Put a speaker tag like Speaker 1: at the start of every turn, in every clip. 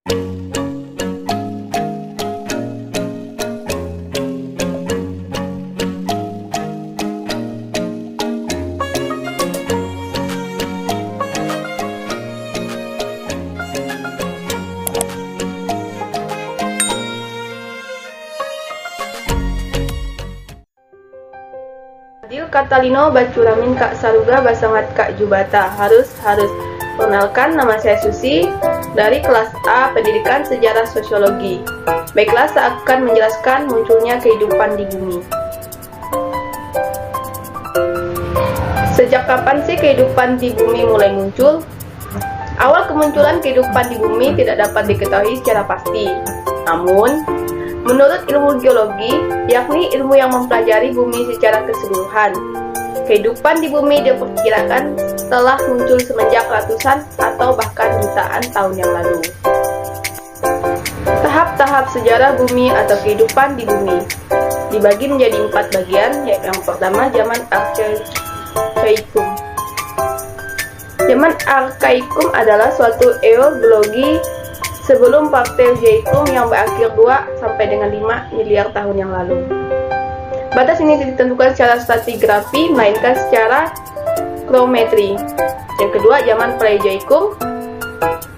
Speaker 1: Adil Katalino Bacuramin Kak Saruga Basangat Kak Jubata. Harus. Perkenalkan, nama saya Susi dari kelas A Pendidikan Sejarah Sosiologi. Baiklah, saya akan menjelaskan munculnya kehidupan di bumi. Sejak kapan sih kehidupan di bumi mulai muncul? Awal kemunculan kehidupan di bumi tidak dapat diketahui secara pasti. Namun, menurut ilmu geologi, yakni ilmu yang mempelajari bumi secara keseluruhan, kehidupan di bumi diperkirakan telah muncul semenjak ratusan atau bahkan jutaan tahun yang lalu. Tahap-tahap sejarah bumi atau kehidupan di bumi dibagi menjadi 4 bagian, yaitu yang pertama zaman Arkaikum. Zaman Arkaikum adalah suatu era geologi sebelum Paleozoikum yang berakhir 2 sampai dengan 5 miliar tahun yang lalu. Batas ini ditentukan secara stratigrafi melainkan secara kronometri. Yang kedua, zaman Paleozoikum.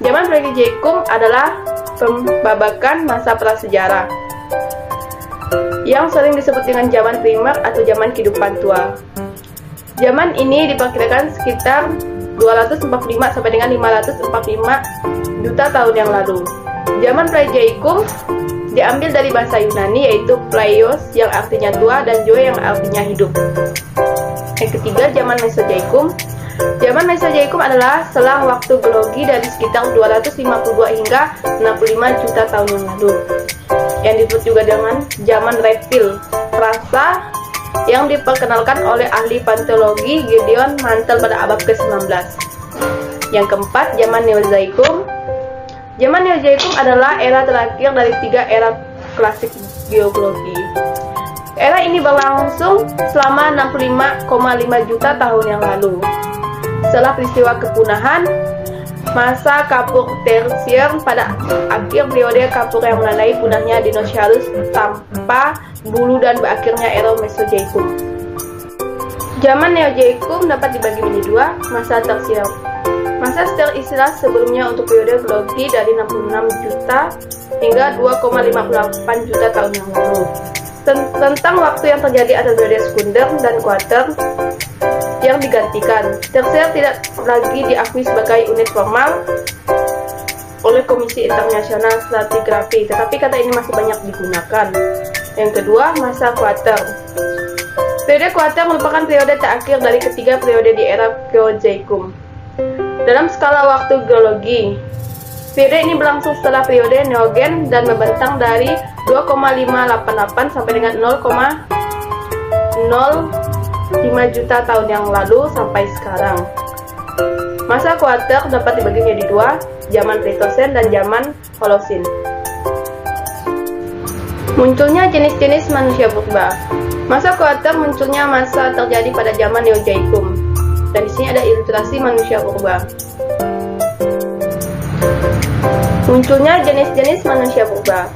Speaker 1: Zaman Paleozoikum adalah pembabakan masa prasejarah yang sering disebut dengan zaman primer atau zaman kehidupan tua. Zaman ini diperkirakan sekitar 245 sampai dengan 545 juta tahun yang lalu. Zaman Paleozoikum diambil dari bahasa Yunani, yaitu Pleios yang artinya tua dan Zoe yang artinya hidup. Yang ketiga, zaman Mesozoikum. Zaman Mesozoikum adalah selang waktu geologi dari sekitar 252 hingga 65 juta tahun yang lalu, yang disebut juga dengan zaman reptil, rasa yang diperkenalkan oleh ahli paleontologi Gideon Mantel pada abad ke-19. Yang keempat, zaman Neozoikum. Zaman Neozoikum adalah era terakhir dari 3 era klasik geologi. Era ini berlangsung selama 65,5 juta tahun yang lalu. Setelah peristiwa kepunahan masa Kapur Tersier pada akhir periode Kapur yang menandai punahnya dinosaurus tanpa bulu dan berakhirnya era Mesozoikum. Zaman Neozoikum dapat dibagi menjadi 2, masa Tersier. Masa teristilah sebelumnya untuk periode geologi dari 66 juta hingga 2,58 juta tahun yang lalu. Tentang waktu yang terjadi atas periode sekunder dan kuarter yang digantikan. Tersier tidak lagi diakui sebagai unit formal oleh Komisi Internasional Stratigrafi, tetapi kata ini masih banyak digunakan. Yang kedua, masa kuarter. Periode kuarter merupakan periode terakhir dari ketiga periode di era Paleozoikum. Dalam skala waktu geologi, periode ini berlangsung setelah periode Neogen dan membentang dari 2,588 sampai dengan 0,05 juta tahun yang lalu sampai sekarang. Masa kuarter dapat dibagi menjadi 2, zaman Pleistocene dan zaman Holocene. Munculnya jenis-jenis manusia purba. Masa kuarter munculnya masa terjadi pada zaman Neozoikum. Dan di sini ada ilustrasi manusia purba. Munculnya jenis-jenis manusia purba.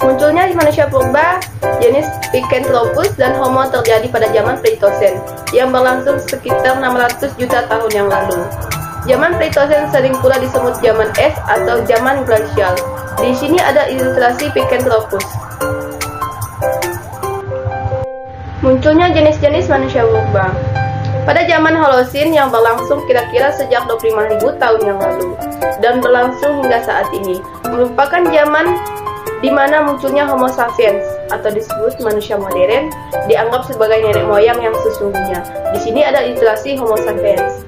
Speaker 1: Munculnya manusia purba jenis Pithecanthropus dan Homo terjadi pada zaman Pleistocene yang berlangsung sekitar 600 juta tahun yang lalu. Zaman Pleistocene sering pula disebut zaman es atau zaman glasial. Di sini ada ilustrasi Pithecanthropus. Munculnya jenis-jenis manusia purba. Pada zaman Holocene yang berlangsung kira-kira sejak 25.000 tahun yang lalu dan berlangsung hingga saat ini, merupakan zaman di mana munculnya Homo sapiens atau disebut manusia modern dianggap sebagai nenek moyang yang sesungguhnya. Di sini ada ilustrasi Homo sapiens.